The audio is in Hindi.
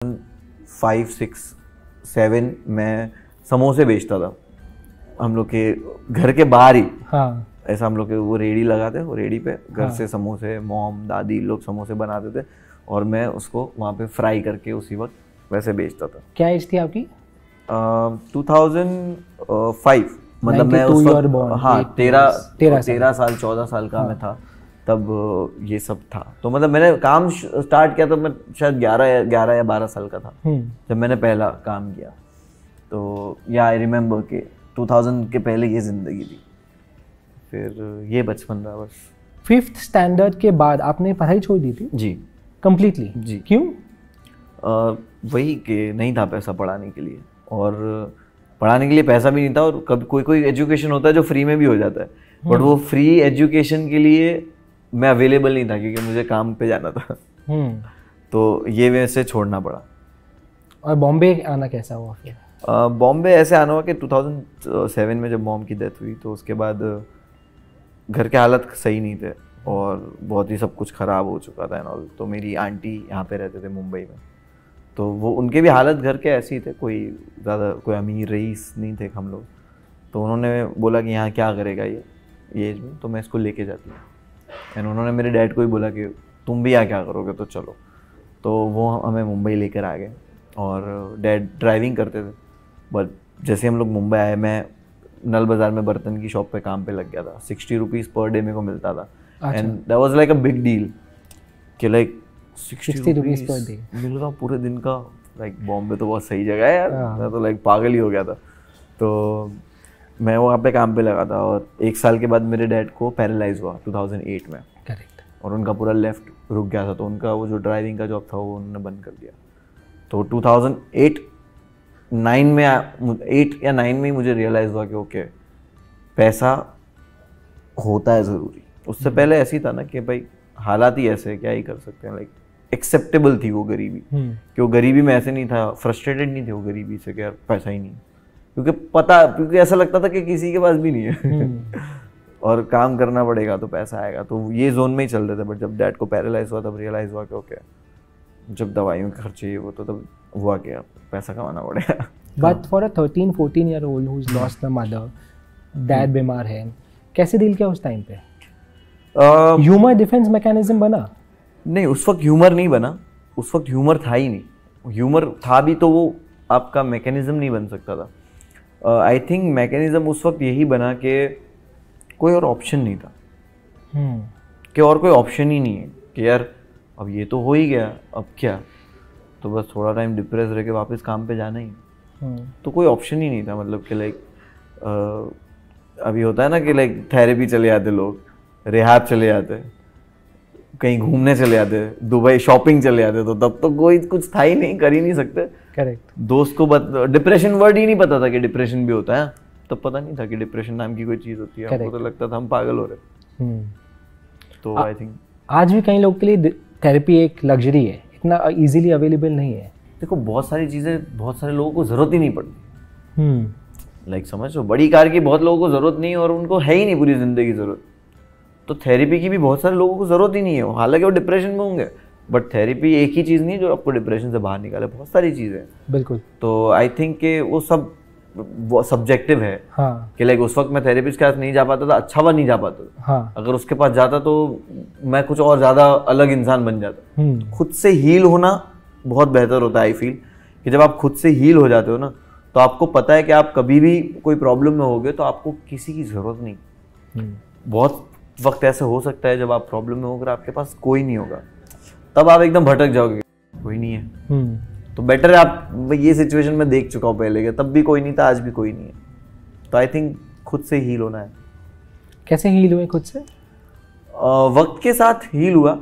5, 6, 7 मैं समोसे बेचता था हम लोग के घर के बाहर ही। हाँ। ऐसा हम लोग के वो रेडी लगाते, वो रेडी पे घर से समोसे, मॉम दादी लोग समोसे बनाते थे और मैं उसको वहाँ पे फ्राई करके उसी वक्त वैसे बेचता था। क्या एज थी आपकी? 2005, मतलब मैं उस वक्त हाँ 13 साल 14 साल का मैं था तब ये सब था। तो मतलब मैंने काम स्टार्ट किया तो मैं शायद 11 या 12 साल का था जब मैंने पहला काम किया। तो या आई रिमेम्बर कि 2000 के पहले ये ज़िंदगी थी, फिर ये बचपन रहा बस। 5th स्टैंडर्ड के बाद आपने पढ़ाई छोड़ दी थी? जी कंप्लीटली? जी। क्यों? वही कि नहीं था पैसा पढ़ाने के लिए, और पढ़ाने के लिए पैसा भी नहीं था, और कभी कोई एजुकेशन होता है जो फ्री में भी हो जाता है, बट वो फ्री एजुकेशन के लिए मैं अवेलेबल नहीं था क्योंकि मुझे काम पे जाना था। तो ये वैसे छोड़ना पड़ा। और बॉम्बे आना कैसा हुआ फिर? बॉम्बे ऐसे आना हुआ कि 2007 में जब मॉम की डेथ हुई तो उसके बाद घर के हालत सही नहीं थे और बहुत ही सब कुछ ख़राब हो चुका था एंड ऑल। तो मेरी आंटी यहाँ पे रहते थे मुंबई में, तो वो उनके भी हालत घर के ऐसे ही थे, कोई ज़्यादा कोई अमीर रईस नहीं थे हम लोग। तो उन्होंने बोला कि यहाँ क्या करेगा ये एज में, तो मैं इसको लेके जाती हूँ। एंड उन्होंने मेरे डैड को ही बोला कि तुम भी यहाँ क्या करोगे, तो चलो। तो वो हमें मुंबई लेकर आ गए और डैड ड्राइविंग करते थे। बट जैसे हम लोग मुंबई आए, मैं नल बाज़ार में बर्तन की शॉप पे काम पे लग गया था। 60 रुपीज़ पर डे मेरे को मिलता था। And that was like a big deal कि लाइक 60 रुपीज़ पर डे मिल रहा पूरे दिन का। लाइक बॉम्बे तो बहुत सही जगह है यार, मैं तो लाइक पागल ही हो गया था। तो मैं वहाँ पे काम पे लगा था और 1 साल के बाद मेरे डैड को पैरालाइज हुआ 2008 में। करेक्ट। और उनका पूरा लेफ्ट रुक गया था, तो उनका वो जो ड्राइविंग का जॉब था वो उन्होंने बंद कर दिया। तो 2008 या 9 में ही मुझे रियलाइज़ हुआ कि ओके पैसा होता है ज़रूरी। उससे पहले ऐसे ही था ना कि भाई हालात ही ऐसे, क्या ही कर सकते हैं। लाइक एक्सेप्टेबल थी वो गरीबी, कि वो गरीबी में ऐसे नहीं था, फ्रस्ट्रेटेड नहीं थे वो गरीबी से कि यार पैसा ही नहीं, क्योंकि ऐसा लगता था कि किसी के पास भी नहीं है और काम करना पड़ेगा तो पैसा आएगा। तो ये जोन में ही चल रहे थे। बट जब डैड को पैरालाइज हुआ तब रियलाइज़ हुआ कि ओके जब दवाइयों के खर्चे वो, तो तब हुआ कि पैसा कमाना पड़ेगा। But for a 13-14 year old who is lost the mother, dad बीमार है, कैसे डील किया उस टाइम पे? ह्यूमर डिफेंस मैकेनिज्म बना? नहीं, उस वक्त ह्यूमर नहीं बना, उस वक्त ह्यूमर था ही नहीं। ह्यूमर था भी तो वो आपका मैकेनिज्म नहीं बन सकता था। आई थिंक मैकेनिज्म उस वक्त यही बना कि कोई और ऑप्शन नहीं था, कि और कोई ऑप्शन ही नहीं है कि यार अब ये तो हो ही गया, अब क्या, तो बस थोड़ा टाइम डिप्रेस रह के वापस काम पे जाना ही। तो कोई ऑप्शन ही नहीं था। मतलब कि लाइक अभी होता है ना कि लाइक थेरेपी चले जाते लोग, रिहैब चले जाते, कहीं घूमने चले जाते, दुबई शॉपिंग चले जाते, तो तब तो कोई कुछ था ही नहीं, कर ही नहीं सकते। करेक्ट। दोस्त को डिप्रेशन वर्ड ही नहीं पता था कि डिप्रेशन भी होता है, तब पता नहीं था कि डिप्रेशन नाम की कोई चीज़ होती है। हमको तो लगता था हम पागल हो रहे। तो आई थिंक आज भी कई लोग के लिए थेरेपी एक लग्जरी है, इतना इजीली अवेलेबल नहीं है। देखो बहुत सारी चीज़ें बहुत सारे लोगों को ज़रूरत ही नहीं पड़ती। लाइक समझ लो, बड़ी कार की बहुत लोगों को ज़रूरत नहीं, और उनको है ही नहीं पूरी ज़िंदगी ज़रूरत। तो थेरेपी की भी बहुत सारे लोगों को ज़रूरत ही नहीं है, हालांकि वो डिप्रेशन में होंगे, बट थेरेपी एक ही चीज़ नहीं है जो आपको डिप्रेशन से बाहर निकाले, बहुत सारी चीज़ें। बिल्कुल। तो आई थिंक कि वो सब वो सब्जेक्टिव है। हाँ। कि लाइक उस वक्त मैं थेरेपिस्ट के पास नहीं जा पाता था, अच्छा हुआ नहीं जा पाता था। हाँ। अगर उसके पास जाता तो मैं कुछ और ज़्यादा अलग इंसान बन जाता। खुद से हील होना बहुत बेहतर होता है। आई फील कि जब आप खुद से हील हो जाते हो ना, तो आपको पता है कि आप कभी भी कोई प्रॉब्लम में होगे तो आपको किसी की ज़रूरत नहीं। बहुत वक्त ऐसे हो सकता है जब आप प्रॉब्लम में होकर आपके पास कोई नहीं होगा, तब आप एकदम भटक जाओगे, कोई नहीं है। तो बेटर है आप, ये सिचुएशन में देख चुका हूँ पहले के, तब भी कोई नहीं था, आज भी कोई नहीं है। तो आई थिंक खुद से हील होना है। कैसे हील हुए खुद से? वक्त के साथ हील हुआ।